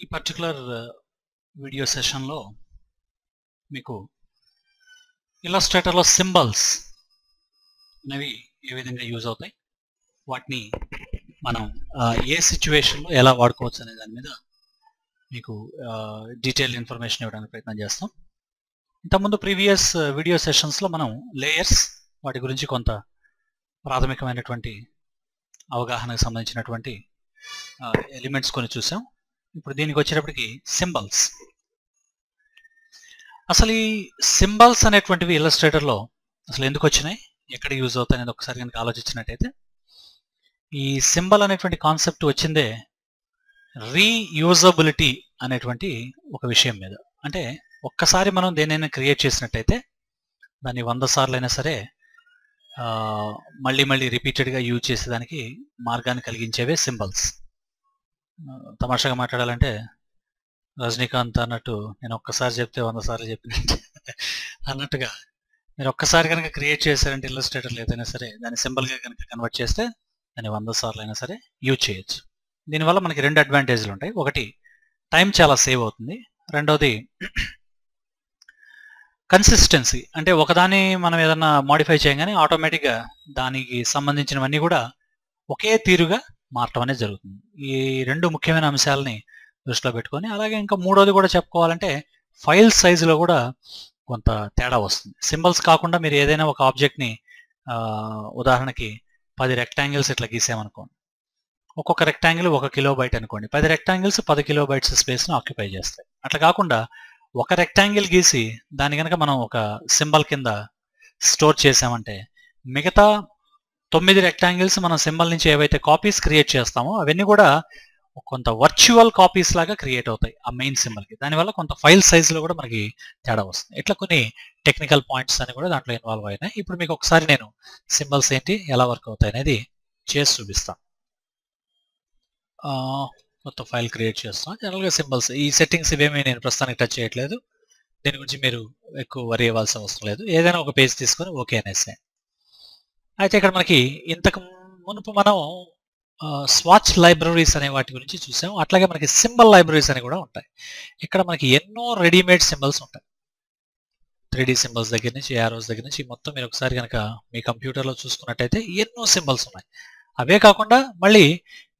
ఈ particular video సెషన్లో మీకు ఇల్లస్ట్రేటర్లో సింబల్స్ అనేవి ఏ విధంగా యూజ్ అవుతాయి, వాటిని మనం ఏ సిచ్యువేషన్లో ఎలా వాడుకోవచ్చు అనే దాని మీద మీకు డీటెయిల్ ఇన్ఫర్మేషన్ ఇవ్వడానికి ప్రయత్నం చేస్తాం. ఇంతకుముందు ప్రీవియస్ వీడియో సెషన్స్లో మనం లేయర్స్, వాటి గురించి కొంత ప్రాథమికమైనటువంటి అవగాహనకు సంబంధించినటువంటి ఎలిమెంట్స్ కొన్ని చూసాం. ఇప్పుడు దీనికి వచ్చేటప్పటికి సింబల్స్. అసలు ఈ సింబల్స్ అనేటువంటివి ఇల్లస్ట్రేటర్లో అసలు ఎందుకు వచ్చినాయి, ఎక్కడ యూజ్ అవుతాయి అనేది ఒకసారి కనుక ఆలోచించినట్టయితే, ఈ సింబల్ అనేటువంటి కాన్సెప్ట్ వచ్చిందే రీయూజబిలిటీ అనేటువంటి ఒక విషయం మీద. అంటే ఒక్కసారి మనం దేనైనా క్రియేట్ చేసినట్టయితే దాన్ని 100 సార్లు అయినా సరే మళ్ళీ మళ్ళీ రిపీటెడ్గా యూజ్ చేసేదానికి మార్గాన్ని కలిగించేవే సింబల్స్. తమాషాగా మాట్లాడాలంటే రజనీకాంత్ అన్నట్టు, నేను ఒక్కసారి చెప్తే 100 సార్లు చెప్పినట్టు అన్నట్టుగా మీరు ఒక్కసారి కనుక క్రియేట్ చేశారంటే ఇల్లస్ట్రేటర్లో ఏదైనా సరే దాన్ని సింబల్గా కనుక కన్వర్ట్ చేస్తే దాన్ని 100 సార్లు అయినా సరే యూజ్ చేయొచ్చు. దీనివల్ల మనకి 2 అడ్వాంటేజ్లు ఉంటాయి. ఒకటి, టైం చాలా సేవ్ అవుతుంది. రెండవది, కన్సిస్టెన్సీ. అంటే ఒకదాన్ని మనం ఏదన్నా మోడిఫై చేయగానే ఆటోమేటిక్గా దానికి సంబంధించినవన్నీ కూడా ఒకే తీరుగా మారటం అనేది జరుగుతుంది. ఈ 2 ముఖ్యమైన అంశాలని దృష్టిలో పెట్టుకొని, అలాగే ఇంకా మూడోది కూడా చెప్పుకోవాలంటే ఫైల్ సైజులో కూడా కొంత తేడా వస్తుంది. సింబల్స్ కాకుండా మీరు ఏదైనా ఒక ఆబ్జెక్ట్ని ఉదాహరణకి 10 రెక్టాంగిల్స్ ఇట్లా గీసామనుకోండి, ఒక్కొక్క రెక్టాంగిల్ 1 కిలోబైట్ అనుకోండి, 10 రెక్టాంగిల్స్ 10 కిలోబైట్స్ స్పేస్ని ఆక్యుపై చేస్తాయి. అట్లా కాకుండా ఒక రెక్టాంగిల్ గీసి దాని కనుక మనం ఒక సింబల్ కింద స్టోర్ చేసామంటే మిగతా 9 రెక్టాంగిల్స్ మనం సింబల్ నుంచి ఏవైతే కాపీస్ క్రియేట్ చేస్తామో అవన్నీ కూడా కొంత వర్చువల్ కాపీస్ లాగా క్రియేట్ అవుతాయి ఆ మెయిన్ సింబల్కి. దానివల్ల కొంత ఫైల్ సైజులో కూడా మనకి తేడా వస్తుంది. ఇట్లా కొన్ని టెక్నికల్ పాయింట్స్ అని కూడా దాంట్లో ఇన్వాల్వ్ అయినాయి. ఇప్పుడు మీకు ఒకసారి నేను సింబల్స్ ఏంటి, ఎలా వర్క్ అవుతాయి అనేది చేసి చూపిస్తాను. కొత్త ఫైల్ క్రియేట్ చేస్తాం. జనరల్గా సింబల్స్ ఈ సెట్టింగ్స్ ఇవేమీ నేను ప్రస్తుతానికి టచ్ చేయట్లేదు. దీని గురించి మీరు ఎక్కువ వరి అవ్వాల్సిన అవసరం లేదు. ఏదైనా ఒక పేజ్ తీసుకొని ఓకే అనేసి. అయితే ఇక్కడ మనకి ఇంతకు మునుపు మనం స్వాచ్ లైబ్రరీస్ అనే వాటి గురించి చూసాం. అట్లాగే మనకి సింబల్ లైబ్రరీస్ అని కూడా ఉంటాయి. ఇక్కడ మనకి ఎన్నో రెడీమేడ్ సింబల్స్ ఉంటాయి. 3D సింబల్స్ దగ్గర నుంచి, యారోస్ దగ్గర నుంచి మొత్తం మీరు ఒకసారి కనుక మీ కంప్యూటర్లో చూసుకున్నట్టయితే ఎన్నో సింబల్స్ ఉన్నాయి. అవే కాకుండా మళ్ళీ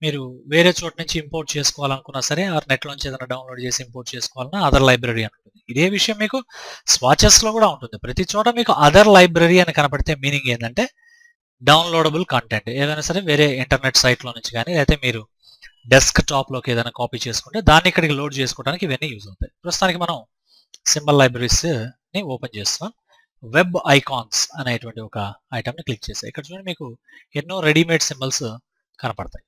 మీరు వేరే చోట నుంచి ఇంపోర్ట్ చేసుకోవాలనుకున్నా సరే, ఆ నెట్లోంచి ఏదైనా డౌన్లోడ్ చేసి ఇంపోర్ట్ చేసుకోవాలన్నా అదర్ లైబ్రరీ అని ఉంటుంది. ఇదే విషయం మీకు స్వాచెస్లో కూడా ఉంటుంది. ప్రతి చోట మీకు అదర్ లైబ్రరీ అని కనపడితే మీనింగ్ ఏంటంటే డౌన్లోడబుల్ కంటెంట్. ఏదైనా సరే వేరే ఇంటర్నెట్ సైట్లో నుంచి కానీ, లేకపోతే మీరు డెస్క్ టాప్లోకి ఏదైనా కాపీ చేసుకుంటే దాన్ని ఇక్కడికి లోడ్ చేసుకోవడానికి ఇవన్నీ యూజ్ అవుతాయి. ప్రస్తుతానికి మనం సింబల్ లైబ్రరీస్ని ఓపెన్ చేస్తాం. వెబ్ ఐకాన్స్ అనేటువంటి ఒక ఐటమ్ని క్లిక్ చేస్తాయి. ఇక్కడ చూడండి మీకు ఎన్నో రెడీమేడ్ సింబల్స్ కనపడతాయి.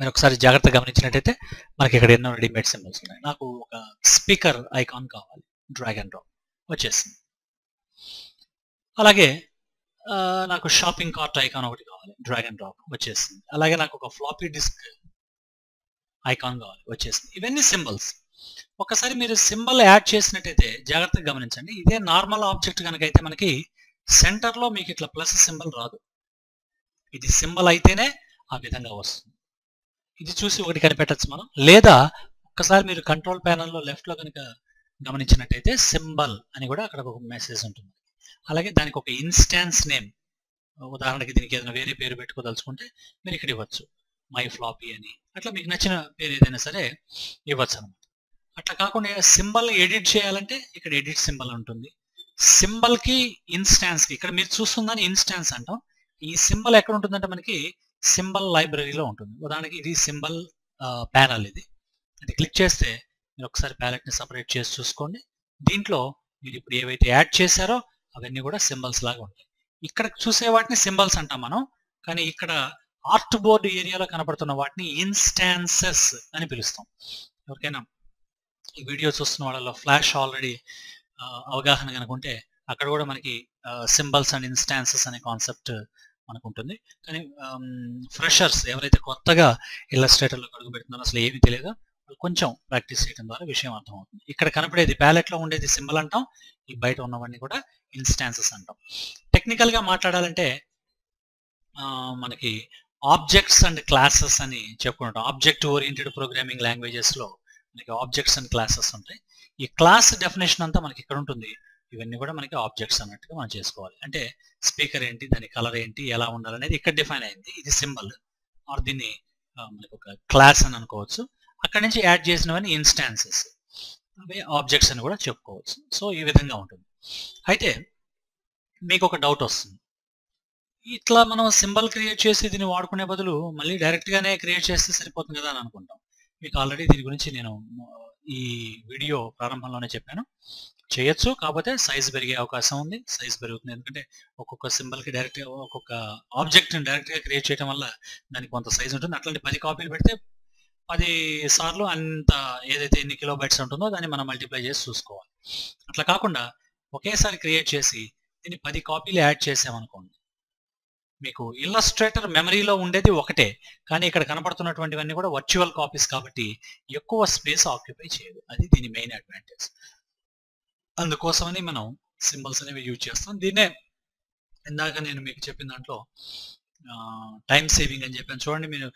మీరు ఒకసారి జాగ్రత్తగా గమనించినట్టయితే మనకి ఇక్కడ ఎన్నో రెడీమేడ్ సింబల్స్ ఉన్నాయి. నాకు ఒక స్పీకర్ ఐకాన్ కావాలి, డ్రాగ్ అండ్ డ్రాప్ వచ్చేసింది. అలాగే నాకు షాపింగ్ కార్ట్ ఐకాన్ ఒకటి కావాలి, డ్రాగ్ అండ్ డ్రాప్ వచ్చేసింది. అలాగే నాకు ఒక ఫ్లాపీ డిస్క్ ఐకాన్ కావాలి, వచ్చేసింది. ఇవన్నీ సింబల్స్. ఒకసారి మీరు సింబల్ యాడ్ చేసినట్టయితే జాగ్రత్తగా గమనించండి. ఇదే నార్మల్ ఆబ్జెక్ట్ కనుక అయితే మనకి సెంటర్లో మీకు ఇట్లా ప్లస్ సింబల్ రాదు. ఇది సింబల్ అయితేనే ఆ విధంగా వస్తుంది. ఇది చూసి ఒకటి కనిపెట్టచ్చు మనం. లేదా ఒక్కసారి మీరు కంట్రోల్ ప్యానల్లో లెఫ్ట్లో కనుక గమనించినట్టయితే సింబల్ అని కూడా అక్కడ ఒక మెసేజ్ ఉంటుంది. అలాగే దానికి ఒక ఇన్స్టాన్స్ నేమ్, ఉదాహరణకి దీనికి ఏదైనా వేరే పేరు పెట్టుకోదలుచుకుంటే మీరు ఇక్కడ ఇవ్వచ్చు, మై ఫ్లాపీ అని. అట్లా మీకు నచ్చిన పేరు ఏదైనా సరే ఇవ్వచ్చు అనమాట. అట్లా కాకుండా సింబల్ ఎడిట్ చేయాలంటే ఇక్కడ ఎడిట్ సింబల్ ఉంటుంది. సింబల్కి ఇన్స్టాన్స్కి, ఇక్కడ మీరు చూస్తుందని ఇన్స్టాన్స్ అంటాం. ఈ సింబల్ ఎక్కడ ఉంటుందంటే మనకి సింబల్ లైబ్రరీలో ఉంటుంది. ఉదాహరణకి ఇది సింబల్ ప్యానల్. ఇది అంటే క్లిక్ చేస్తే మీరు ఒకసారి ప్యాలెట్ని సపరేట్ చేసి చూసుకోండి. దీంట్లో మీరు ఇప్పుడు ఏవైతే యాడ్ చేశారో అవన్నీ కూడా సింబల్స్ లాగా ఉంటాయి. ఇక్కడ చూసే వాటిని సింబల్స్ అంటాం మనం, కానీ ఇక్కడ ఆర్ట్ బోర్డ్ ఏరియాలో కనపడుతున్న వాటిని ఇన్స్టాన్సెస్ అని పిలుస్తాం. ఎవరికైనా ఈ వీడియో చూస్తున్న వాళ్ళలో ఫ్లాష్ ఆల్రెడీ అవగాహన కనుకుంటే అక్కడ కూడా మనకి సింబల్స్ అండ్ ఇన్స్టాన్సెస్ అనే కాన్సెప్ట్ మనకు ఉంటుంది. కానీ ఫ్రెషర్స్ ఎవరైతే కొత్తగా ఇల్లస్ట్రేటర్లో అడుగు పెడుతున్నారో, అసలు ఏమీ తెలియదో, కొంచెం ప్రాక్టీస్ చేయడం ద్వారా విషయం అర్థమవుతుంది. ఇక్కడ కనపడేది ప్యాలెట్లో ఉండేది సింబల్ అంటాం, ఈ బయట ఉన్నవన్నీ కూడా ఇన్స్టాన్సెస్ అంటాం. టెక్నికల్గా మాట్లాడాలంటే మనకి ఆబ్జెక్ట్స్ అండ్ క్లాసెస్ అని చెప్పుకుంటాం. ఆబ్జెక్ట్ ఓరియంటెడ్ ప్రోగ్రామింగ్ లాంగ్వేజెస్లో మనకి ఆబ్జెక్ట్స్ అండ్ క్లాసెస్ ఉంటాయి. ఈ క్లాస్ డెఫినేషన్ అంతా మనకి ఇక్కడ ఉంటుంది. ఇవన్నీ కూడా మనకి ఆబ్జెక్ట్స్ అన్నట్టుగా మనం చేసుకోవాలి. అంటే స్పీకర్ ఏంటి, దాని కలర్ ఏంటి, ఎలా ఉండాలనేది ఇక్కడ డిఫైన్ అయింది. ఇది సింబల్ ఆర్ దీన్ని మనకి ఒక క్లాస్ అని అనుకోవచ్చు. అక్కడి నుంచి యాడ్ చేసినవన్నీ ఇన్స్టాన్సెస్, అవి ఆబ్జెక్ట్స్ అని కూడా చెప్పుకోవచ్చు. సో ఈ విధంగా ఉంటుంది. అయితే మీకు ఒక డౌట్ వస్తుంది, ఇట్లా మనం సింబల్ క్రియేట్ చేసి దీన్ని వాడుకునే బదులు మళ్ళీ డైరెక్ట్గానే క్రియేట్ చేస్తే సరిపోతుంది కదా అని అనుకుంటాం. మీకు ఆల్రెడీ దీని గురించి నేను ఈ వీడియో ప్రారంభంలోనే చెప్పాను. చేయొచ్చు, కాకపోతే సైజ్ పెరిగే అవకాశం ఉంది. సైజ్ పెరుగుతుంది ఎందుకంటే ఒక్కొక్క సింబల్కి డైరెక్ట్గా ఒక్కొక్క ఆబ్జెక్ట్ని డైరెక్ట్గా క్రియేట్ చేయడం వల్ల దానికి కొంత సైజ్ ఉంటుంది. అట్లాంటి 10 కాపీలు పెడితే 10 సార్లు అంత ఏదైతే ఎన్ని కిలోబైట్స్ ఉంటుందో దాన్ని మనం మల్టిప్లై చేసి చూసుకోవాలి. అట్లా కాకుండా ఒకేసారి క్రియేట్ చేసి దీన్ని 10 కాపీలు యాడ్ చేసామనుకోండి, మీకు ఇల్లస్ట్రేటర్ మెమరీలో ఉండేది ఒకటే, కానీ ఇక్కడ కనపడుతున్నటువంటివన్నీ కూడా వర్చువల్ కాపీస్ కాబట్టి ఎక్కువ స్పేస్ ఆక్యుపై చేయదు. అది దీని మెయిన్ అడ్వాంటేజ్. అందుకోసమని మనం సింబల్స్ అనేవి యూజ్ చేస్తాం. దీన్నే ఇందాక నేను మీకు చెప్పిన దాంట్లో టైం సేవింగ్ అని చెప్పాను. చూడండి, మీరు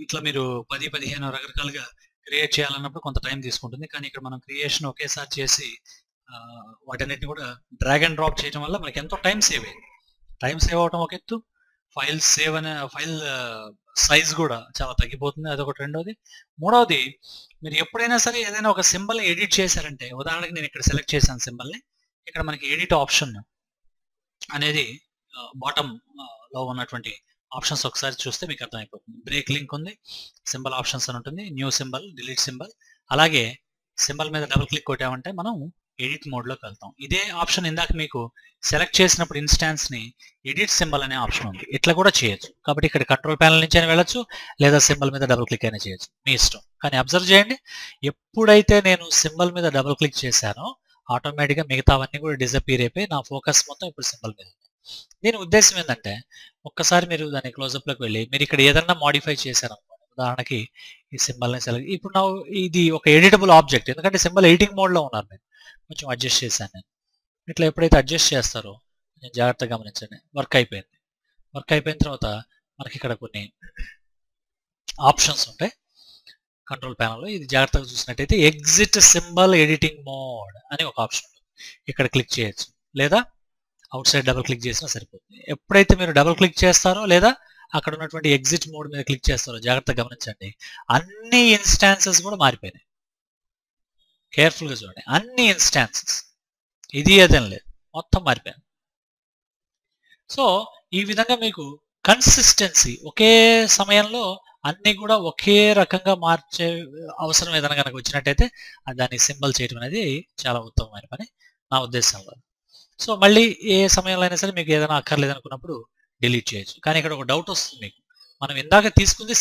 ఇట్లా మీరు 10-15 రకరకాలుగా క్రియేట్ చేయాలన్నప్పుడు కొంత టైం తీసుకుంటుంది. కానీ ఇక్కడ మనం క్రియేషన్ ఒకేసారి చేసి వాటన్నిటిని కూడా డ్రాగ్ అండ్ డ్రాప్ చేయడం వల్ల మనకి ఎంతో టైం సేవ్ అయింది. టైం సేవ్ అవటం ఒక ఎత్తు, ఫైల్ సైజ్ కూడా చాలా తగ్గిపోతుంది. అదొకటి. రెండోది, మూడవది, మీరు ఎప్పుడైనా సరే ఏదైనా ఒక సింబల్ని ఎడిట్ చేశారంటే, ఉదాహరణకి నేను ఇక్కడ సెలెక్ట్ చేశాను సింబల్ని, ఇక్కడ మనకి ఎడిట్ ఆప్షన్ అనేది బాటమ్ లో ఉన్నటువంటి ఆప్షన్స్ ఒకసారి చూస్తే మీకు అర్థమైపోతుంది. బ్రేక్ లింక్ ఉంది, సింబల్ ఆప్షన్స్ అని ఉంటుంది, న్యూ సింబల్, డిలీట్ సింబల్. అలాగే సింబల్ మీద డబుల్ క్లిక్ కొట్టామంటే మనం ఎడిట్ మోడ్లోకి వెళ్తాం. ఇదే ఆప్షన్ ఇందాక మీకు సెలెక్ట్ చేసినప్పుడు ఇన్స్టాన్స్ని ఎడిట్ సింబల్ అనే ఆప్షన్ ఉంది. ఇట్లా కూడా చేయొచ్చు. కాబట్టి ఇక్కడ కంట్రోల్ ప్యానల్ నుంచి అయినా వెళ్ళొచ్చు, లేదా సింబల్ మీద డబుల్ క్లిక్ అయినా చేయొచ్చు, మీ ఇష్టం. కానీ అబ్జర్వ్ చేయండి, ఎప్పుడైతే నేను సింబల్ మీద డబుల్ క్లిక్ చేశానో ఆటోమేటిక్గా మిగతావన్నీ కూడా డిజపీర్ అయిపోయి నా ఫోకస్ మొత్తం ఇప్పుడు సింబల్ మీద ఉంది. దీని ఉద్దేశం ఏంటంటే, ఒక్కసారి మీరు దాని క్లోజప్లోకి వెళ్ళి మీరు ఇక్కడ ఏదన్నా మాడిఫై చేశారనుకోండి, ఉదాహరణకి ఈ సింబల్ని సెలెక్ట్, ఇప్పుడు నా ఇది ఒక ఎడిటబుల్ ఆబ్జెక్ట్, ఎందుకంటే సింబల్ ఎడిటింగ్ మోడ్లో ఉన్నారు. నేను కొంచెం అడ్జస్ట్ చేశాను. నేను ఇట్లా ఎప్పుడైతే అడ్జస్ట్ చేస్తారో నేను జాగ్రత్తగా గమనించండి, వర్క్ అయిపోయింది. వర్క్ అయిపోయిన తర్వాత మనకి ఇక్కడ కొన్ని ఆప్షన్స్ ఉంటాయి కంట్రోల్ ప్యానల్లో. ఇది జాగ్రత్తగా చూసినట్టయితే ఎగ్జిట్ సింబల్ ఎడిటింగ్ మోడ్ అని ఒక ఆప్షన్ ఉంటుంది. ఇక్కడ క్లిక్ చేయొచ్చు, లేదా అవుట్ సైడ్ డబుల్ క్లిక్ చేసినా సరిపోతుంది. ఎప్పుడైతే మీరు డబుల్ క్లిక్ చేస్తారో లేదా అక్కడ ఉన్నటువంటి ఎగ్జిట్ మోడ్ మీద క్లిక్ చేస్తారో జాగ్రత్తగా గమనించండి, అన్ని ఇన్స్టాన్సెస్ కూడా మారిపోయినాయి. కేర్ఫుల్గా చూడండి, అన్ని ఇన్స్టాన్సెస్, ఇది అదేం లేదు, మొత్తం మారిపోయింది. సో ఈ విధంగా మీకు కన్సిస్టెన్సీ, ఒకే సమయంలో అన్ని కూడా ఒకే రకంగా మార్చే అవసరం ఏదైనా కనుక వచ్చినట్టయితే దాన్ని సింబల్ చేయడం అనేది చాలా ఉత్తమమైన పని నా ఉద్దేశంలో. సో మళ్ళీ ఏ సమయంలో అయినా సరే మీకు ఏదైనా అక్కర్లేదు అనుకున్నప్పుడు డిలీట్ చేయొచ్చు. కానీ ఇక్కడ ఒక డౌట్ వస్తుంది మీకు, మనం ఇందాక తీసుకుంది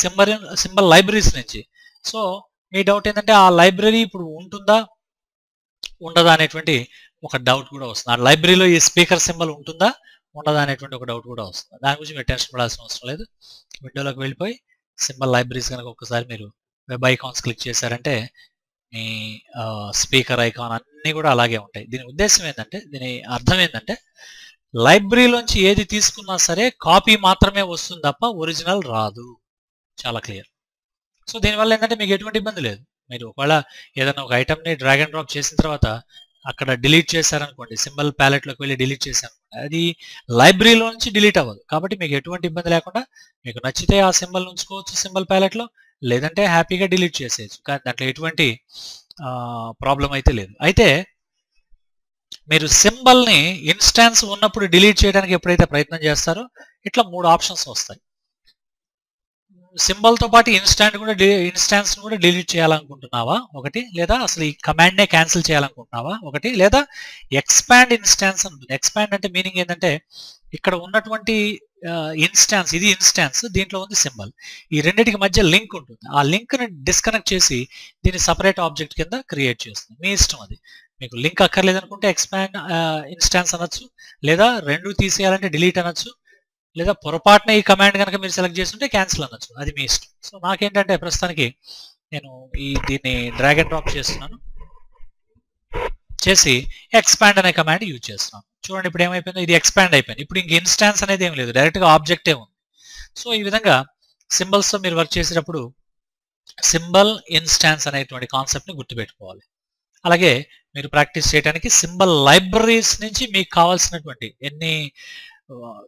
సింబల్ లైబ్రరీస్ నుంచి. సో మీ డౌట్ ఏంటంటే ఆ లైబ్రరీ ఇప్పుడు ఉంటుందా ఉండదా అనేటువంటి ఒక డౌట్ కూడా వస్తుంది. ఆ లైబ్రరీలో ఈ స్పీకర్ సింబల్ ఉంటుందా ఉండదా అనేటువంటి ఒక డౌట్ కూడా వస్తుంది. దాని గురించి మీరు టెన్షన్ పడాల్సిన అవసరం లేదు. విండోలోకి వెళ్ళిపోయి సింబల్ లైబ్రరీస్ కనుక ఒకసారి మీరు వెబ్ ఐకాన్స్ క్లిక్ చేశారంటే మీ స్పీకర్ ఐకాన్ అన్నీ కూడా అలాగే ఉంటాయి. దీని ఉద్దేశం ఏంటంటే, దీని అర్థం ఏంటంటే, లైబ్రరీలోంచి ఏది తీసుకున్నా సరే కాపీ మాత్రమే వస్తుంది తప్ప ఒరిజినల్ రాదు. చాలా క్లియర్. సో దీనివల్ల ఏంటంటే మీకు ఎటువంటి ఇబ్బంది లేదు. మీరు ఒకవేళ ఏదైనా ఒక ఐటమ్ని డ్రాగ్ అండ్ డ్రాప్ చేసిన తర్వాత అక్కడ డిలీట్ చేశారనుకోండి, సింబల్ ప్యాలెట్లోకి వెళ్ళి డిలీట్ చేశారనుకోండి, అది లైబ్రరీలో నుంచి డిలీట్ అవ్వదు. కాబట్టి మీకు ఎటువంటి ఇబ్బంది లేకుండా మీకు నచ్చితే ఆ సింబల్ ఉంచుకోవచ్చు సింబల్ ప్యాలెట్లో, లేదంటే హ్యాపీగా డిలీట్ చేసేయచ్చు. కానీ దాంట్లో ఎటువంటి ప్రాబ్లం అయితే లేదు. అయితే మీరు సింబల్ని ఇన్స్టాన్స్ ఉన్నప్పుడు డిలీట్ చేయడానికి ఎప్పుడైతే ప్రయత్నం చేస్తారో ఇట్లా 3 ఆప్షన్స్ వస్తాయి. సింబల్తో పాటు ఇన్స్టాన్స్ కూడా డిలీట్ చేయాలనుకుంటున్నావా ఒకటి, లేదా అసలు ఈ కమాండ్నే క్యాన్సిల్ చేయాలనుకుంటున్నావా ఒకటి, లేదా ఎక్స్పాండ్ ఇన్స్టాన్స్ ఉంటుంది. ఎక్స్పాండ్ అంటే మీనింగ్ ఏంటంటే, ఇక్కడ ఉన్నటువంటి ఇన్స్టాన్స్, ఇది ఇన్స్టాన్స్, దీంట్లో ఉంది సింబల్, ఈ రెండింటికి మధ్య లింక్ ఉంటుంది. ఆ లింక్ని డిస్కనెక్ట్ చేసి దీన్ని సపరేట్ ఆబ్జెక్ట్ కింద క్రియేట్ చేస్తుంది. మీ ఇష్టం అది. మీకు లింక్ అక్కర్లేదనుకుంటే ఎక్స్పాండ్ ఇన్స్టాన్స్ అనొచ్చు, లేదా రెండు తీసేయాలంటే డిలీట్ అనొచ్చు, లేదా పొరపాటున ఈ కమాండ్ కనుక మీరు సెలెక్ట్ చేస్తుంటే క్యాన్సిల్ అనొచ్చు. అది మీ ఇష్టం. సో నాకేంటంటే ప్రస్తుతానికి నేను దీన్ని డ్రాగ్ అండ్ డ్రాప్ చేస్తున్నాను, చేసి ఎక్స్పాండ్ అనే కమాండ్ యూజ్ చేస్తున్నాను. చూడండి ఇప్పుడు ఏమైపోయిందో, ఇది ఎక్స్పాండ్ అయిపోయింది. ఇప్పుడు ఇంక ఇన్స్టాన్స్ అనేది ఏం లేదు, డైరెక్ట్గా ఆబ్జెక్టే ఉంది. సో ఈ విధంగా సింబల్స్తో మీరు వర్క్ చేసేటప్పుడు సింబల్ ఇన్స్టాన్స్ అనేటువంటి కాన్సెప్ట్ని గుర్తుపెట్టుకోవాలి. అలాగే మీరు ప్రాక్టీస్ చేయడానికి సింబల్ లైబ్రరీస్ నుంచి మీకు కావాల్సినటువంటి ఎన్ని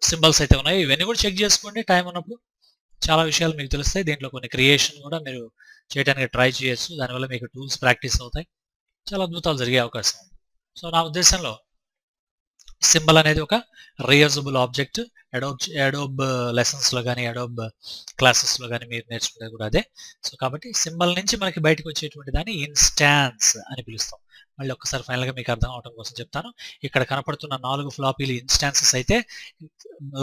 సింబల్స్ అయితే ఉన్నాయో ఇవన్నీ కూడా చెక్ చేసుకోండి. టైం ఉన్నప్పుడు చాలా విషయాలు మీకు తెలుస్తాయి. దీంట్లో కొన్ని క్రియేషన్ కూడా మీరు చేయడానికి ట్రై చేయొచ్చు. దానివల్ల మీకు టూల్స్ ప్రాక్టీస్ అవుతాయి. చాలా అద్భుతాలు జరిగే అవకాశం ఉంది. సో నా ఉద్దేశంలో సింబల్ అనేది ఒక రీయూజబుల్ ఆబ్జెక్ట్. అడోబ్ లెసన్స్లో కానీ అడోబ్ క్లాసెస్లో కానీ మీరు నేర్చుకునేది కూడా అదే. సో కాబట్టి సింబల్ నుంచి మనకి బయటకు వచ్చేటువంటి దాన్ని ఇన్స్టాన్స్ అని పిలుస్తాం. మళ్ళీ ఒక్కసారి ఫైనల్గా మీకు అర్థం అవడం కోసం చెప్తాను. ఇక్కడ కనపడుతున్న 4 ఫ్లాపీలు ఇన్స్టాన్సెస్ అయితే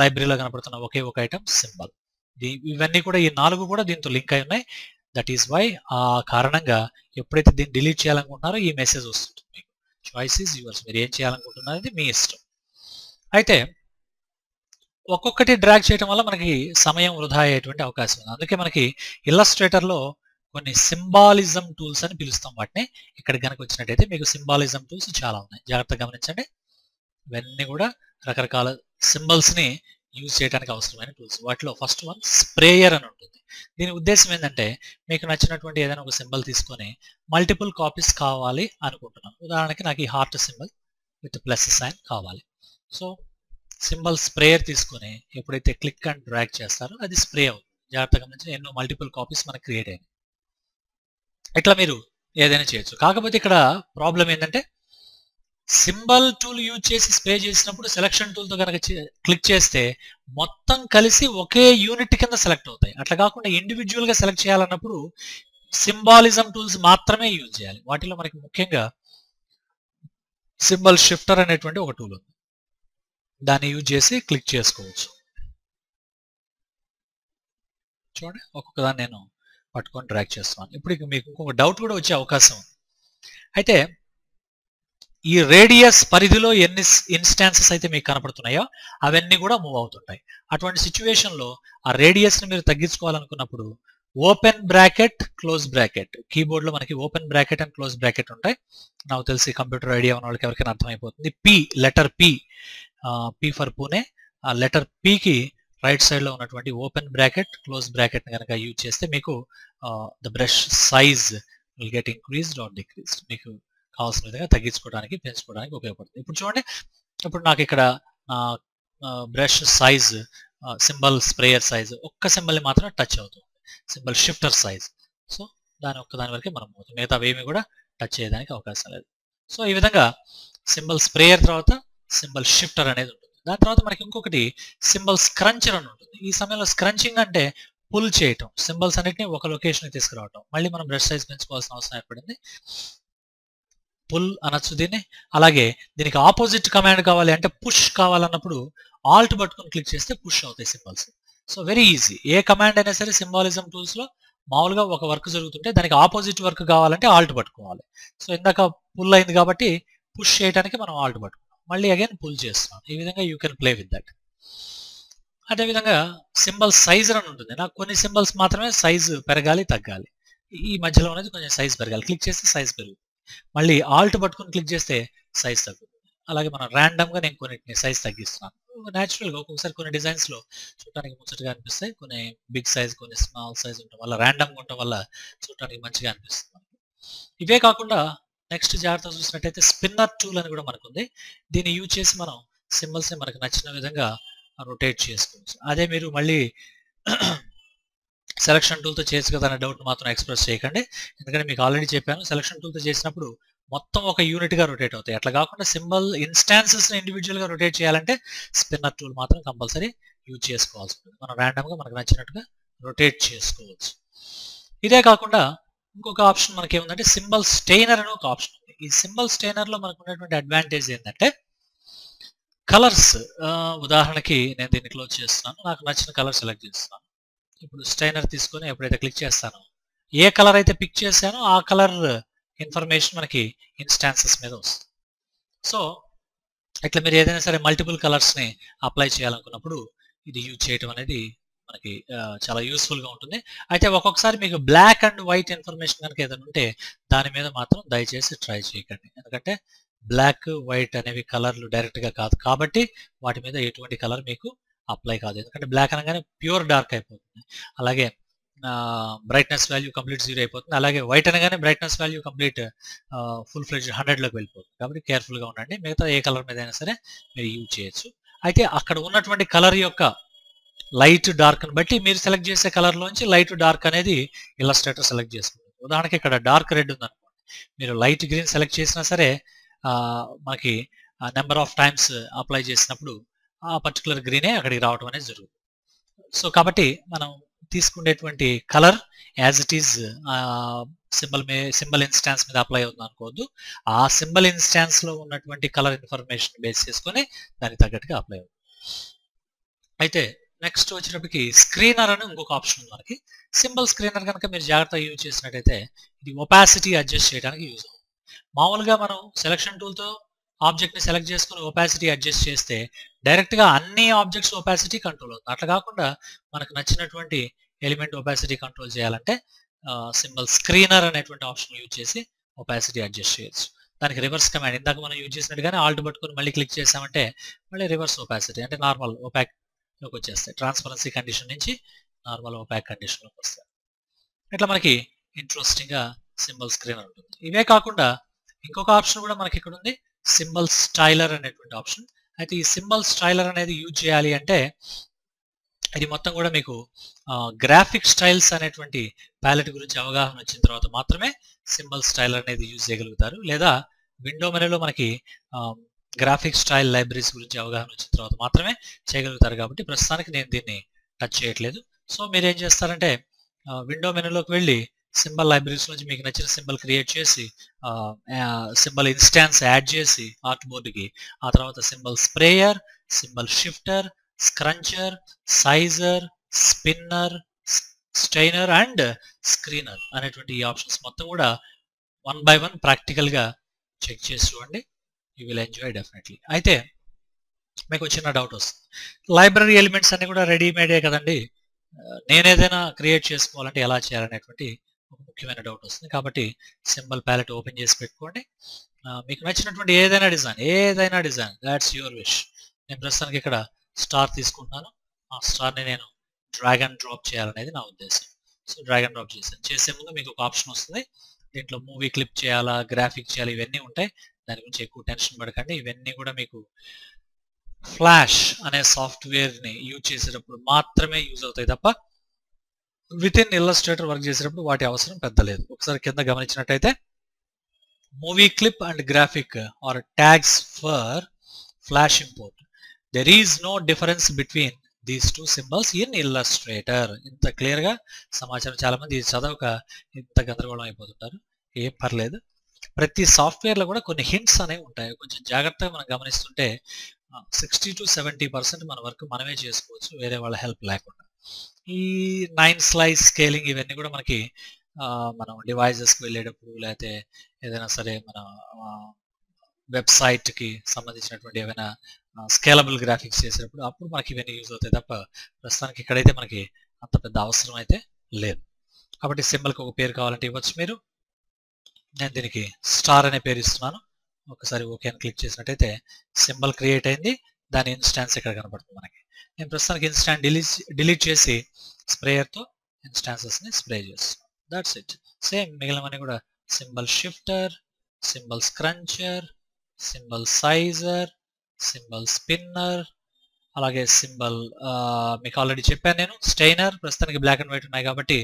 లైబ్రరీలో కనపడుతున్న ఒకే ఒక ఐటమ్ సింబల్. ఇవన్నీ కూడా ఈ 4 కూడా దీంతో లింక్ అయి ఉన్నాయి. దట్ ఈస్ వై ఆ కారణంగా ఎప్పుడైతే దీన్ని డిలీట్ చేయాలనుకుంటున్నారో ఈ మెసేజ్ వస్తుంది మీకు. Choice is yours. మీరు ఏం చేయాలనుకుంటున్నారనేది మీ ఇష్టం. అయితే ఒక్కొక్కటి డ్రాగ్ చేయడం వల్ల మనకి సమయం వృధా అయ్యేటువంటి అవకాశం ఉంది. అందుకే మనకి ఇల్లస్ట్రేటర్లో కొన్ని సింబాలిజం టూల్స్ అని పిలుస్తాం వాటిని. ఇక్కడ కనుక వచ్చినట్టయితే మీకు సింబాలిజం టూల్స్ చాలా ఉన్నాయి. జాగ్రత్తగా గమనించండి. ఇవన్నీ కూడా రకరకాల సింబల్స్ని యూజ్ చేయడానికి అవసరమైన టూల్స్. వాటిలో ఫస్ట్ వన్ స్ప్రేయర్ అని ఉంటుంది. దీని ఉద్దేశం ఏంటంటే మీకు నచ్చినటువంటి ఏదైనా ఒక సింబల్ తీసుకొని మల్టిపుల్ కాపీస్ కావాలి అనుకుంటున్నాను. ఉదాహరణకి నాకు ఈ heart symbol with plus sign కావాలి. సో సింబల్ స్ప్రేయర్ తీసుకొని ఎప్పుడైతే క్లిక్ అండ్ డ్రాగ్ చేస్తారో అది స్ప్రే అవుతుంది. జాగ్రత్తగా గమనించి ఎన్నో మల్టిపుల్ కాపీస్ మనకు క్రియేట్ అయ్యాయి. ఇట్లా మీరు ఏదైనా చేయొచ్చు. కాకపోతే ఇక్కడ ప్రాబ్లం ఏంటంటే సింబల్ టూల్ యూజ్ చేసి స్ప్రే చేసినప్పుడు సెలక్షన్ టూల్తో కనుక క్లిక్ చేస్తే మొత్తం కలిసి ఒకే యూనిట్ కింద సెలెక్ట్ అవుతాయి. అట్లా కాకుండా ఇండివిజువల్గా సెలెక్ట్ చేయాలన్నప్పుడు సింబాలిజం టూల్స్ మాత్రమే యూజ్ చేయాలి. వాటిలో మనకి ముఖ్యంగా సింబల్ షిఫ్టర్ అనేటువంటి ఒక టూల్ ఉంది. దాన్ని యూజ్ చేసి క్లిక్ చేసుకోవచ్చు. చూడండి, ఒక్కొక్క దాన్ని నేను పట్టుకొని డ్రాగ్ చేస్తున్నాను. ఇప్పుడు మీకు ఇంకొక డౌట్ కూడా వచ్చే అవకాశం ఉంది. అయితే ఈ రేడియస్ పరిధిలో ఎన్ని ఇన్స్టాన్సెస్ అయితే మీకు కనపడుతున్నాయో అవన్నీ కూడా మూవ్ అవుతుంటాయి. అటువంటి సిచ్యువేషన్లో ఆ రేడియస్ని మీరు తగ్గించుకోవాలనుకున్నప్పుడు ఓపెన్ బ్రాకెట్, క్లోజ్ బ్రాకెట్, కీబోర్డ్లో మనకి open bracket and close bracket ఉంటాయి. నాకు తెలిసి కంప్యూటర్ ఐడియా ఉన్న వాళ్ళకి ఎవరికైనా అర్థమైపోతుంది. Letter P for Pune. ఆ లెటర్ పికి రైట్ సైడ్లో ఉన్నటువంటి ఓపెన్ బ్రాకెట్, క్లోజ్ బ్రాకెట్ని కనుక యూజ్ చేస్తే మీకు the brush size will get increased are decreased. మీకు కావాల్సిన విధంగా తగ్గించుకోవడానికి, పెంచుకోవడానికి ఉపయోగపడుతుంది. ఇప్పుడు చూడండి, ఇప్పుడు నాకు ఇక్కడ brush size, symbol sprayer size ఒక్క సింబల్ని మాత్రం టచ్ అవుతుంది. Symbol shifter size. సో దాని వరకే మనం పోతుంది. మిగతా ఏమి కూడా టచ్ చేయడానికి అవకాశం లేదు. సో ఈ విధంగా సింబల్ స్ప్రేయర్ తర్వాత సింబల్ షిఫ్టర్ అనేది ఉంటుంది. దాని తర్వాత మనకి ఇంకొకటి సింబల్ స్క్రంచర్ అని ఉంటుంది. ఈ సమయంలో స్క్రంచింగ్ అంటే పుల్ చేయటం, సింబల్స్ అన్నిటిని ఒక లొకేషన్కి తీసుకురావటం. మళ్ళీ మనం బ్రష్ సైజ్ పెంచుకోవాల్సిన అవసరం ఏర్పడింది. పుల్ అనొచ్చు దీన్ని. అలాగే దీనికి ఆపోజిట్ కమాండ్ కావాలి అంటే పుష్ కావాలన్నప్పుడు ఆల్ట్ పట్టుకొని క్లిక్ చేస్తే పుష్ అవుతాయి సింబల్స్. So very easy. ఏ కమాండ్ అయినా సరే సింబాలిజం టూల్స్లో మామూలుగా ఒక వర్క్ జరుగుతుంటే దానికి ఆపోజిట్ వర్క్ కావాలంటే ఆల్ట్ పట్టుకోవాలి. సో ఇందాక పుల్ అయింది కాబట్టి పుష్ చేయడానికి మనం ఆల్ట్ పట్టుకున్నాం. మళ్ళీ అగైన్ పుల్ చేస్తున్నాం. ఈ విధంగా you can play with that. అదేవిధంగా సింబల్ సైజ్ అని ఉంటుంది. నాకు కొన్ని సింబల్స్ మాత్రమే సైజు పెరగాలి, తగ్గాలి. ఈ మధ్యలో అనేది కొంచెం సైజ్ పెరగాలి. క్లిక్ చేస్తే సైజ్ పెరుగుతుంది. మళ్ళీ ఆల్ట్ పట్టుకొని క్లిక్ చేస్తే సైజ్ తగ్గుతుంది. అలాగే మనం ర్యాండమ్గా నేను కొన్నిటిని సైజ్ తగ్గిస్తున్నాను. న్యాచురల్గా ఒక్కొక్కసారి కొన్ని డిజైన్స్లో చూడటానికి ముచ్చటగా అనిపిస్తాయి. కొన్ని బిగ్ సైజ్, కొన్ని స్మాల్ సైజ్ ఉండటం వల్ల, ర్యాండమ్గా ఉండటం వల్ల చూడటానికి మంచిగా అనిపిస్తుంది. ఇవే కాకుండా నెక్స్ట్ జాగ్రత్తగా చూసినట్టయితే స్పిన్నర్ టూల్ అని కూడా మనకు ఉంది. దీన్ని యూజ్ చేసి మనం సింబల్స్ని మనకు నచ్చిన విధంగా రొటేట్ చేసుకోవచ్చు. అదే మీరు మళ్ళీ సెలక్షన్ టూల్తో చేయొచ్చు కదా అనే డౌట్ మాత్రం ఎక్స్ప్రెస్ చేయకండి. ఎందుకంటే మీకు ఆల్రెడీ చెప్పాను, సెలక్షన్ టూల్తో చేసినప్పుడు మొత్తం ఒక యూనిట్గా రొటేట్ అవుతాయి. అట్లా కాకుండా సింబల్ ఇన్స్టాన్సెస్ని ఇండివిజువల్గా రొటేట్ చేయాలంటే స్పిన్నర్ టూల్ మాత్రం కంపల్సరీ యూజ్ చేసుకోవాల్సి ఉంటుంది. మనం ర్యాండమ్గా మనకు నచ్చినట్టుగా రొటేట్ చేసుకోవచ్చు. ఇదే కాకుండా ఇంకొక ఆప్షన్ మనకి ఏముందంటే సింబల్ స్టెయినర్ అని ఒక ఆప్షన్ ఉంది. ఈ సింబల్ స్టెయినర్లో మనకు ఉన్నటువంటి అడ్వాంటేజ్ ఏంటంటే కలర్స్. ఉదాహరణకి నేను దీన్ని క్లోజ్ చేస్తున్నాను. నాకు నచ్చిన కలర్ సెలెక్ట్ చేస్తున్నాను. ఇప్పుడు స్టైనర్ తీసుకొని ఎప్పుడైతే క్లిక్ చేస్తానో ఏ కలర్ అయితే పిక్ చేశానో ఆ కలర్ ఇన్ఫర్మేషన్ మనకి ఇన్స్టాన్సెస్ మీద వస్తుంది. సో ఇట్లా మీరు ఏదైనా సరే మల్టిపుల్ కలర్స్ని అప్లై చేయాలనుకున్నప్పుడు ఇది యూజ్ చేయడం అనేది మనకి చాలా యూస్ఫుల్గా ఉంటుంది. అయితే ఒక్కొక్కసారి మీకు బ్లాక్ అండ్ వైట్ ఇన్ఫర్మేషన్ కనుక ఏదైనా ఉంటే దాని మీద మాత్రం దయచేసి ట్రై చేయకండి. ఎందుకంటే బ్లాక్, వైట్ అనేవి కలర్లు డైరెక్ట్గా కాదు కాబట్టి వాటి మీద ఎటువంటి కలర్ మీకు అప్లై కాదు, ఎందుకంటే బ్లాక్ అనగానే ప్యూర్ డార్క్ అయిపోతుంది. అలాగే బ్రైట్నెస్ వాల్యూ కంప్లీట్ 0 అయిపోతుంది. అలాగే వైట్ అనగానే brightness value complete full fledge 100లోకి వెళ్ళిపోతుంది. కాబట్టి కేర్ఫుల్గా ఉండండి. మిగతా ఏ కలర్ మీద అయినా సరే మీరు యూజ్ చేయొచ్చు. అయితే అక్కడ ఉన్నటువంటి కలర్ యొక్క లైట్ డార్క్ని బట్టి మీరు సెలెక్ట్ చేసే కలర్లోంచి లైట్ డార్క్ అనేది ఇల్లస్ట్రేటర్ సెలెక్ట్ చేసుకుంటుంది. ఉదాహరణకి ఇక్కడ డార్క్ రెడ్ ఉందనుకోండి, మీరు లైట్ గ్రీన్ సెలెక్ట్ చేసినా సరే మనకి నెంబర్ ఆఫ్ టైమ్స్ అప్లై చేసినప్పుడు ఆ పర్టికులర్ గ్రీనే అక్కడికి రావడం అనేది జరుగుతుంది. సో కాబట్టి మనం తీసుకునేటువంటి colour as it is symbol instance మీద అప్లై అవుతుంది అనుకోవద్దు. ఆ సింబల్ ఇన్స్టాన్స్ లో ఉన్నటువంటి కలర్ ఇన్ఫర్మేషన్ బేస్ చేసుకొని దానికి తగ్గట్టుగా అప్లై అవుతుంది. అయితే నెక్స్ట్ వచ్చేటప్పటికి స్క్రీనర్ అని ఇంకొక ఆప్షన్ ఉంది మనకి. సింబల్ స్క్రీనర్ కనుక మీరు జాగ్రత్తగా యూజ్ చేసినట్టయితే ఇది ఒపాసిటీ అడ్జస్ట్ చేయడానికి యూజ్ అవుతుంది. మామూలుగా మనం సెలక్షన్ టూల్తో ఆబ్జెక్ట్ని సెలెక్ట్ చేసుకుని ఒపాసిటీ అడ్జస్ట్ చేస్తే డైరెక్ట్గా అన్ని ఆబ్జెక్ట్స్ ఒపాసిటీ కంట్రోల్ అవుతుంది. అట్లా కాకుండా మనకు నచ్చినటువంటి ఎలిమెంట్ ఒపాసిటీ కంట్రోల్ చేయాలంటే సింబల్ స్క్రీనర్ అనేటువంటి ఆప్షన్ యూజ్ చేసి ఒపాసిటీ అడ్జస్ట్ చేయొచ్చు. దానికి రివర్స్ కమాండ్ ఇందాక మనం యూజ్ చేసినట్టుగానే ఆల్ట్ పట్టుకొని మళ్ళీ క్లిక్ చేసామంటే మళ్ళీ రివర్స్ ఒపాసిటీ అంటే నార్మల్ ఒపాక్లోకి వచ్చేస్తాయి. ట్రాన్స్పరెన్సీ కండిషన్ నుంచి నార్మల్ ఒపాక్ కండిషన్లోకి వస్తాయి. ఇట్లా మనకి ఇంట్రెస్టింగ్గా సింబల్ స్క్రీనర్ ఉంటుంది. ఇవే కాకుండా ఇంకొక ఆప్షన్ కూడా మనకి ఇక్కడ ఉంది, సింబల్ స్టైలర్ అనేటువంటి ఆప్షన్. అయితే ఈ సింబల్ స్టైలర్ అనేది యూజ్ చేయాలి అంటే ఇది మొత్తం కూడా మీకు గ్రాఫిక్ స్టైల్స్ అనేటువంటి ప్యాలెట్ గురించి అవగాహన వచ్చిన తర్వాత మాత్రమే సింబల్ స్టైలర్ అనేది యూజ్ చేయగలుగుతారు. లేదా విండో మెనూలో మనకి గ్రాఫిక్ స్టైల్ లైబ్రరీస్ గురించి అవగాహన వచ్చిన తర్వాత మాత్రమే చేయగలుగుతారు. కాబట్టి ప్రస్తుతానికి నేను దీన్ని టచ్ చేయట్లేదు. సో మీరు ఏం చేస్తారంటే విండో మెనూలోకి వెళ్ళి సింబల్ లైబ్రరీస్ నుంచి మీకు నచ్చిన సింబల్ క్రియేట్ చేసి సింబల్ ఇన్స్టాన్స్ యాడ్ చేసి ఆర్ట్ బోర్డుకి, ఆ తర్వాత symbol sprayer, symbol shifter, scruncher, sizer, spinner, stainer and screener అనేటువంటి ఈ ఆప్షన్స్ మొత్తం కూడా 1 by 1 ప్రాక్టికల్గా చెక్ చేసి చూడండి. You will enjoy definitely. అయితే మీకు చిన్న డౌట్ వస్తుంది, లైబ్రరీ ఎలిమెంట్స్ అన్ని కూడా రెడీమేడే కదండి, నేను ఏదైనా క్రియేట్ చేసుకోవాలంటే ఎలా చేయాలనేటువంటి ఒక ముఖ్యమైన డౌట్ వస్తుంది. కాబట్టి సింబల్ ప్యాలెట్ ఓపెన్ చేసి పెట్టుకోండి. మీకు నచ్చినటువంటి ఏదైనా డిజైన్ దాట్స్ యువర్ విష్. నేను ప్రస్తుతానికి ఇక్కడ స్టార్ తీసుకుంటున్నాను. ఆ స్టార్ని నేను డ్రాగ్ అండ్ డ్రాప్ చేయాలనేది నా ఉద్దేశం. సో డ్రాగ్ అండ్ డ్రాప్ చేసే ముందు మీకు ఒక ఆప్షన్ వస్తుంది. దీంట్లో మూవీ క్లిప్ చేయాలా, గ్రాఫిక్ చేయాలి, ఇవన్నీ ఉంటాయి. దాని గురించి ఎక్కువ టెన్షన్ పడకండి. ఇవన్నీ కూడా మీకు ఫ్లాష్ అనే సాఫ్ట్వేర్ని యూజ్ చేసేటప్పుడు మాత్రమే యూజ్ అవుతాయి తప్ప విత్ ఇన్ ఇల్లస్ట్రేటర్ వర్క్ చేసేటప్పుడు వాటి అవసరం పెద్ద లేదు. ఒకసారి కింద గమనించినట్టయితే movie clip and graphic or tags for flash import, there is no difference between these two symbols in illustrator. ఇంత క్లియర్గా సమాచారం, చాలా మంది ఇది చదవక ఇంత గందరగోళం అయిపోతుంటారు. ఏం పర్లేదు, ప్రతి సాఫ్ట్వేర్లో కూడా కొన్ని హింట్స్ అనేవి ఉంటాయి. కొంచెం జాగ్రత్తగా మనం గమనిస్తుంటే 60 to 70% మన వర్క్ మనమే చేసుకోవచ్చు వేరే వాళ్ళ హెల్ప్ లేకుండా. ఈ 9 స్లైస్ స్కేలింగ్ ఇవన్నీ కూడా మనకి మనం డివైజెస్కి వెళ్ళేటప్పుడు, లేకపోతే ఏదైనా సరే మన వెబ్సైట్కి సంబంధించినటువంటి ఏమైనా స్కేలబుల్ గ్రాఫిక్స్ చేసేటప్పుడు అప్పుడు మనకి ఇవన్నీ యూజ్ అవుతాయి తప్ప ప్రస్తుతానికి ఇక్కడైతే మనకి అంత పెద్ద అవసరం అయితే లేదు. కాబట్టి సింబల్కి ఒక పేరు కావాలంటే ఇవ్వచ్చు మీరు. నేను దీనికి స్టార్ అనే పేరు ఇస్తున్నాను. ఒకసారి ఓకే అని క్లిక్ చేసినట్టయితే సింబల్ క్రియేట్ అయింది. దాని ఇన్స్టాన్స్ ఇక్కడ కనబడుతుంది మనకి. నేను ప్రస్తుతానికి ఇన్స్టాన్స్ డిలీట్ చేసి స్ప్రేయర్తో ఇన్స్టాన్సెస్ని స్ప్రే చేస్తాను. That's it. సేమ్ మిగిలినవన్నీ కూడా symbol shifter, symbol scruncher, symbol sizer, symbol spinner, అలాగే సింబల్ మీకు ఆల్రెడీ చెప్పాను నేను స్టైనర్. ప్రస్తుతానికి బ్లాక్ అండ్ వైట్ ఉన్నాయి కాబట్టి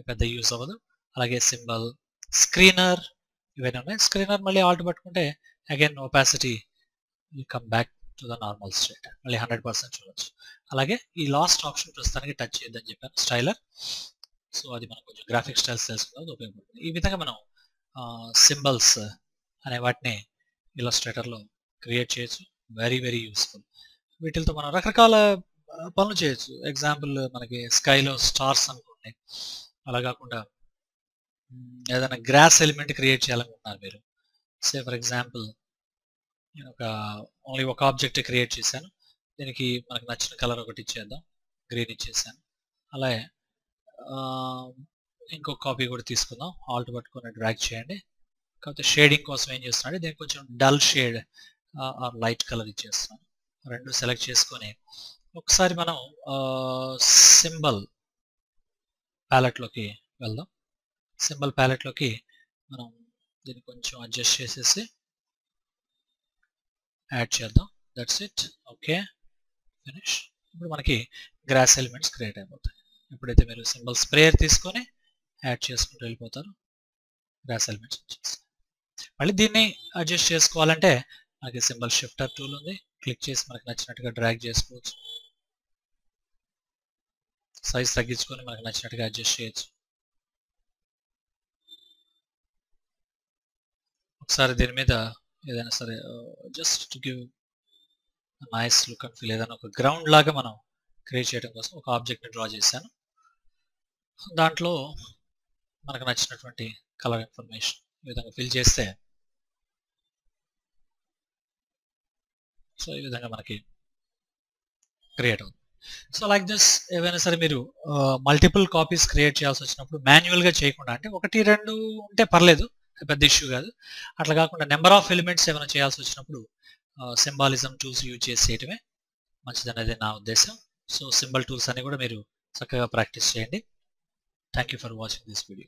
పెద్ద యూస్ అవ్వదు. అలాగే సింబల్ స్క్రీనర్, ఇవన్నీ ఉన్నాయి. స్క్రీనర్ మళ్ళీ ఆల్ట్ పట్టుకుంటే again opacity will come back to the normal state, మళ్ళీ 100% చూడవచ్చు. అలాగే ఈ లాస్ట్ ఆప్షన్ ప్రస్తుతానికి టచ్ చేయొద్దని చెప్పాను, స్టైలర్. సో అది మనం కొంచెం గ్రాఫిక్ స్టైల్స్ తెలుసుకున్నది ఉపయోగపడుతుంది. ఈ విధంగా మనం సింబల్స్ అనే వాటిని ఇల్లస్ట్రేటర్లో క్రియేట్ చేయొచ్చు. Very very useful. వీటితో మనం రకరకాల పనులు చేయొచ్చు. ఎగ్జాంపుల్ మనకి స్కైలో స్టార్స్ అనుకోండి, అలా కాకుండా ఏదైనా గ్రాస్ ఎలిమెంట్ క్రియేట్ చేయాలనుకుంటున్నారు మీరు. సే ఫర్ ఎగ్జాంపుల్ నేను ఓన్లీ ఒక ఆబ్జెక్ట్ క్రియేట్ చేశాను. దీనికి మనకు నచ్చిన కలర్ ఒకటి ఇచ్చేద్దాం, గ్రీన్ ఇచ్చేసాను. అలాగే ఇంకో కాపీ కూడా తీసుకుందాం, ఆల్ట్ పట్టుకొని డ్రాగ్ చేయండి. కాకపోతే షేడింగ్ కోసం ఏం చేస్తున్నాడు, దీనికి కొంచెం dull shade are light colour ఇచ్చేస్తున్నాను. రెండు సెలెక్ట్ చేసుకొని ఒకసారి మనం సింబల్ ప్యాలెట్లోకి వెళ్దాం. సింబల్ ప్యాలెట్లోకి మనం దీన్ని కొంచెం అడ్జస్ట్ చేసేసి యాడ్ చేద్దాం. That's it. Okay, finish. ఇప్పుడు మనకి గ్రాస్ ఎలిమెంట్స్ క్రియేట్ అయిపోతాయి. ఎప్పుడైతే మీరు సింబల్ స్ప్రేయర్ తీసుకొని యాడ్ చేసుకుంటూ వెళ్ళిపోతారు, గ్రాస్ ఎలిమెంట్స్ వచ్చేస్తాయి. మళ్ళీ దీన్ని అడ్జస్ట్ చేసుకోవాలంటే మనకి సింబల్ షిఫ్టర్ టూల్ ఉంది. క్లిక్ చేసి మనకి నచ్చినట్టుగా డ్రాగ్ చేసుకోవచ్చు. సైజ్ తగ్గించుకొని మనకు నచ్చినట్టుగా అడ్జస్ట్ చేయొచ్చు. ఒకసారి దీని మీద ఏదైనా సరే just to give nice look and feel ఏదైనా ఒక గ్రౌండ్ లాగా మనం క్రియేట్ చేయడం కోసం ఒక ఆబ్జెక్ట్ని డ్రా చేశాను. దాంట్లో మనకు నచ్చినటువంటి కలర్ ఇన్ఫర్మేషన్ ఈ విధంగా ఫిల్ చేస్తే సో ఈ విధంగా మనకి క్రియేట్ అవుతుంది. సో లైక్ దిస్ ఏవైనా సరే మీరు మల్టిపుల్ కాపీస్ క్రియేట్ చేయాల్సి వచ్చినప్పుడు మాన్యువల్గా చేయకుండా, అంటే 1-2 ఉంటే పర్లేదు, పెద్ద ఇష్యూ కాదు. అట్లా కాకుండా నెంబర్ ఆఫ్ ఎలిమెంట్స్ ఏమైనా చేయాల్సి వచ్చినప్పుడు సింబాలిజం టూల్స్ యూజ్ చేసి చేయటమే మంచిదనేది నా ఉద్దేశం. సో సింబల్ టూల్స్ అన్ని కూడా మీరు చక్కగా ప్రాక్టీస్ చేయండి. Thank you for watching this video.